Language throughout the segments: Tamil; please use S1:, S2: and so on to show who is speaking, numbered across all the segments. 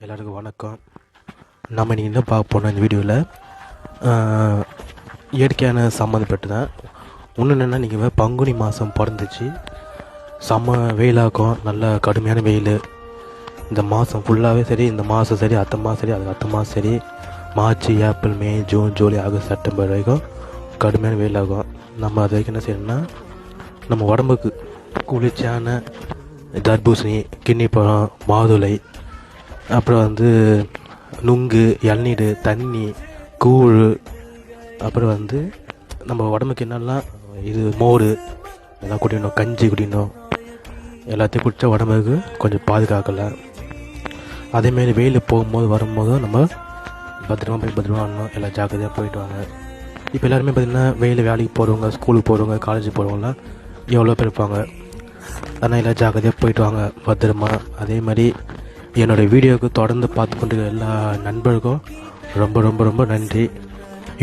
S1: எல்லாருக்கும் வணக்கம். நம்ம இன்றைக்கி என்ன பார்க்க போனோம் இந்த வீடியோவில் இயற்கையான சம்மந்தப்பட்டு தான். ஒன்று என்னென்னா, நீங்கள் பங்குனி மாதம் பிறந்துச்சு, செம்ம வெயிலாகும், நல்ல கடுமையான வெயில். இந்த மாதம் ஃபுல்லாகவே சரி, இந்த மாதம் சரி, அடுத்த மாதம் சரி, அதுக்கு அடுத்த மாதம் சரி, மார்ச், ஏப்ரல், மே, ஜூன், ஜூலை, ஆகஸ்ட், செப்டம்பர் வரைக்கும் கடுமையான வெயிலாகும். நம்ம அது வரைக்கும் என்ன செய்யணும்னா, நம்ம உடம்புக்கு குளிர்ச்சியான தர்பூசணி, கின்னி பழம், மாதுளை, அப்புறம் நுங்கு, இளநீர், தண்ணி, கூழ், அப்புறம் நம்ம உடம்புக்கு என்னெல்லாம் மோர் எல்லாம் குடிக்கணும், கஞ்சி குடிக்கணும். எல்லாத்தையும் குடித்தா உடம்புக்கு கொஞ்சம் பாதுகாக்கலாம். அதேமாரி வெயில் போகும்போது வரும்போதும் நம்ம பத்திரமா வரணும். எல்லாம் ஜாக்கிரதையாக போயிட்டு வாங்க. இப்போ எல்லாருமே பார்த்திங்கன்னா வெயில் வேலைக்கு போகிறவங்க, ஸ்கூலுக்கு போகிறவங்க, காலேஜுக்கு போகிறவங்களாம் எவ்வளோ பேர் இருப்பாங்க. ஆனால் எல்லாம் ஜாக்கிரதையாக போயிட்டு வாங்க பத்திரமா. அதே மாதிரி என்னோடய வீடியோவுக்கு தொடர்ந்து பார்த்து கொண்டு எல்லா நண்பர்களுக்கும் ரொம்ப ரொம்ப ரொம்ப நன்றி.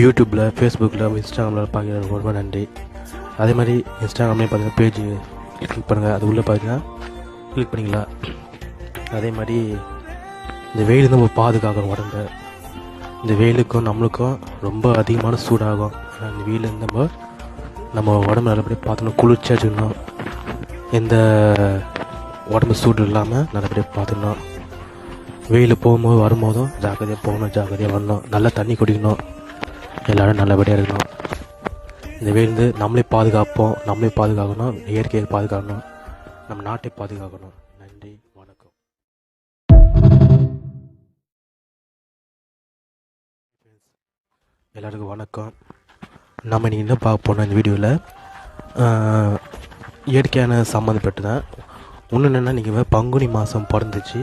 S1: யூடியூப்பில், ஃபேஸ்புக்கில், இன்ஸ்டாகிராமில் பார்க்குறது ரொம்ப நன்றி. அதே மாதிரி இன்ஸ்டாகிராம்லேயும் பார்த்தீங்கன்னா பேஜ் கிளிக் பண்ணுங்கள், அது உள்ளே பார்த்தீங்கன்னா கிளிக் பண்ணிக்கலாம். அதே மாதிரி இந்த வெயில் நம்ம பாதுகாக்கணும் உடம்பை. இந்த வெயிலுக்கும் நம்மளுக்கும் ரொம்ப அதிகமான சூடாகும். இந்த வெயிலேருந்து நம்ம உடம்பு நல்லபடியாக பார்த்துக்கணும், குளிர்ச்சியாக வச்சுக்கணும். எந்த உடம்பு சூடு இல்லாமல் நல்லபடியாக பார்த்துக்கணும். வெயில் போகும்போது வரும்போதும் ஜாக்கிரதையாக போகணும், ஜாக்கிரதையாக வரணும். நல்லா தண்ணி குடிக்கணும். எல்லோரும் நல்லபடியாக இருக்கணும். இந்த வெயிலேருந்து நம்மளே பாதுகாக்கணும், இயற்கையை பாதுகாக்கணும், நம்ம நாட்டை பாதுகாக்கணும். நன்றி, வணக்கம். எல்லாருக்கும் வணக்கம். நம்ம இன்றைக்கி என்ன பார்க்க போனோம் இந்த வீடியோவில் இயற்கையான சம்மந்தப்பட்டு தான். ஒன்று என்னென்னா, நீங்கள் பங்குனி மாதம் பிறந்துச்சு,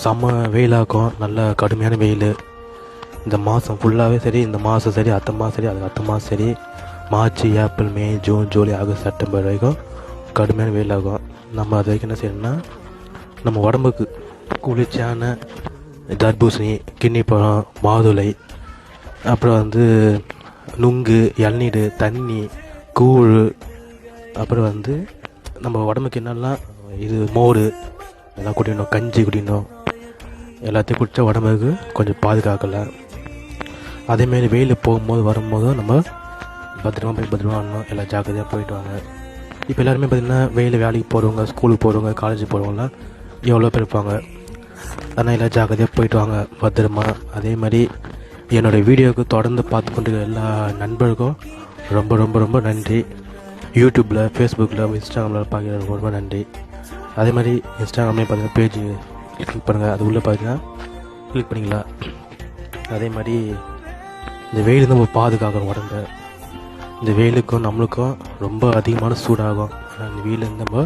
S1: செம்ம வெயிலாகும், நல்ல கடுமையான வெயில். இந்த மாதம் ஃபுல்லாகவே சரி, இந்த மாதம் சரி, அடுத்த மாதம் சரி, அதுக்கு அடுத்த மாதம் சரி, மார்ச், ஏப்ரல், மே, ஜூன், ஜூலை, ஆகஸ்ட், செப்டம்பர் வரைக்கும் கடுமையான வெயிலாகும். நம்ம அது வரைக்கும் என்ன செய்யணும்னா, நம்ம உடம்புக்கு குளிர்ச்சியான தர்பூசணி, கின்னி பழம், மாதுளை, அப்புறம் நுங்கு, இளநீர், தண்ணி, கூழ், அப்புறம் நம்ம உடம்புக்கு என்னெல்லாம் மோர் எல்லாம் குடிக்கணும், கஞ்சி குடிக்கணும். எல்லாத்தையும் குடித்தா உடம்புக்கு கொஞ்சம் பாதுகாக்கலாம். அதேமாரி வெயில் போகும்போது வரும்போதும் நம்ம பத்திரமா வரணும். எல்லாம் ஜாக்கிரதையாக போயிட்டு வாங்க. இப்போ எல்லாருமே பார்த்திங்கன்னா வெயில் வேலைக்கு போகிறவங்க, ஸ்கூலுக்கு போகிறவங்க, காலேஜுக்கு போகிறவங்களாம் எவ்வளோ பேர் இருப்பாங்க. ஆனால் எல்லாம் ஜாக்கிரதையாக போயிட்டு வாங்க பத்திரமா. அதே மாதிரி என்னோடய வீடியோவுக்கு தொடர்ந்து பார்த்து கொண்டு எல்லா நண்பர்களுக்கும் ரொம்ப ரொம்ப ரொம்ப நன்றி. யூடியூப்பில், ஃபேஸ்புக்கில், இன்ஸ்டாகிராமில் பார்க்குறது ரொம்ப நன்றி. அதே மாதிரி இன்ஸ்டாகிராம்லேயும் பார்த்தீங்கன்னா பேஜ் கிளிக் பண்ணுங்கள், அது உள்ளே பார்த்தீங்கன்னா கிளிக் பண்ணிக்கலாம். அதே மாதிரி இந்த வெயில் நம்ம பாதுகாக்கணும் உடம்பை. இந்த வெயிலுக்கும் நம்மளுக்கும் ரொம்ப அதிகமான சூடாகும். இந்த வெயிலேருந்து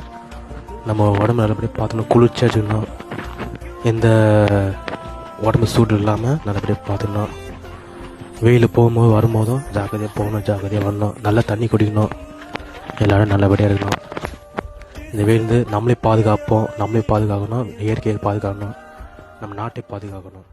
S1: நம்ம உடம்பு நல்லபடியாக பார்த்துக்கணும், குளிர்ச்சியாக வச்சுக்கணும். எந்த உடம்பு சூடு இல்லாமல் நல்லபடியாக பார்த்துக்கணும். வெயில் போகும்போது வரும்போதும் ஜாக்கிரதையாக போகணும், ஜாக்கிரதையாக வரணும். நல்லா தண்ணி குடிக்கணும். எல்லோரும் நல்லபடியாக இருக்கணும். இந்த வெயிலேருந்து நம்மளே பாதுகாக்கணும், இயற்கையை பாதுகாக்கணும், நம்ம நாட்டை பாதுகாக்கணும்.